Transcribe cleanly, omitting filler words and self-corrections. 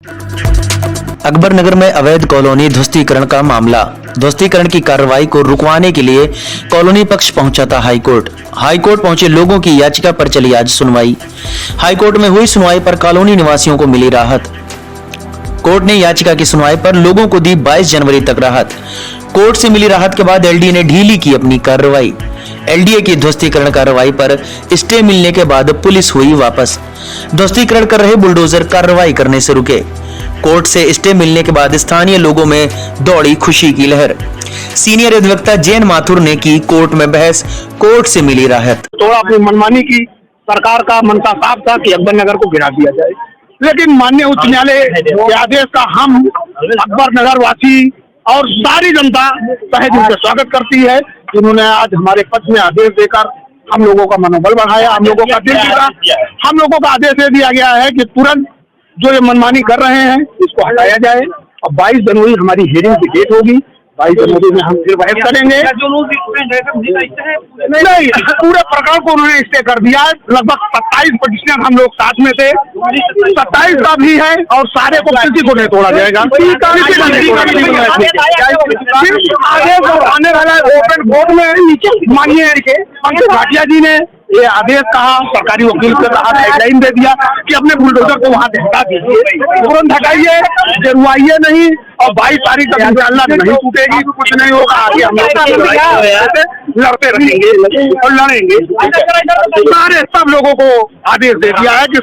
अकबर नगर में अवैध कॉलोनी ध्वस्तीकरण का मामला। ध्वस्तीकरण की कार्रवाई को रुकवाने के लिए कॉलोनी पक्ष पहुंचा था हाईकोर्ट। हाईकोर्ट पहुंचे लोगों की याचिका पर चली आज सुनवाई। हाईकोर्ट में हुई सुनवाई पर कॉलोनी निवासियों को मिली राहत। कोर्ट ने याचिका की सुनवाई पर लोगों को दी 22 जनवरी तक राहत। कोर्ट से मिली राहत के बाद एलडीए ने ढीली की अपनी कार्रवाई। एलडीए की ध्वस्तीकरण कार्रवाई पर स्टे मिलने के बाद पुलिस हुई वापस। ध्वस्तीकरण कर रहे बुलडोजर कार्रवाई करने से रुके। कोर्ट से स्टे मिलने के बाद स्थानीय लोगों में दौड़ी खुशी की लहर। सीनियर अधिवक्ता जैन माथुर ने की कोर्ट में बहस, कोर्ट से मिली राहत। थोड़ा अपनी मनमानी की सरकार का मनसा साफ था कि अकबर नगर को गिरा दिया जाए, लेकिन माननीय उच्च न्यायालय के आदेश का हम अकबर नगर वासी और सारी जनता तहे दिल से स्वागत करती है। जिन्होंने आज हमारे पक्ष में आदेश देकर हम लोगों का मनोबल बढ़ाया, हम लोगों का दिल जीता। हम लोगों का आदेश दे दिया गया है कि तुरंत जो ये मनमानी कर रहे हैं इसको हटाया जाए। और 22 जनवरी हमारी हियरिंग की डेट होगी। 22 जनवरी में हम फिर बहस करेंगे। नहीं, पूरे प्रकरण को उन्होंने स्टे कर दिया है। लगभग 27 पिटीशन हम लोग साथ में थे, 27 का भी है और सारे को किसी को नहीं तोड़ा जाएगा। आदेश आने वाला ओपन कोर्ट में माननीय पंकज भाटिया जी ने ये आदेश कहा, सरकारी वकील के साथ हेडलाइन दे दिया कि अपने बुलडोजर को वहाँ से हटा दीजिए, तुरंत हटाइए, गिरवाइए नहीं। और 22 तारीख तक इंशाअल्लाह नहीं टूटेगी, कुछ नहीं होगा। आगे हम लोग लड़ते रहेंगे और लड़ेंगे। सारे सब लोगों को आदेश दे दिया है कि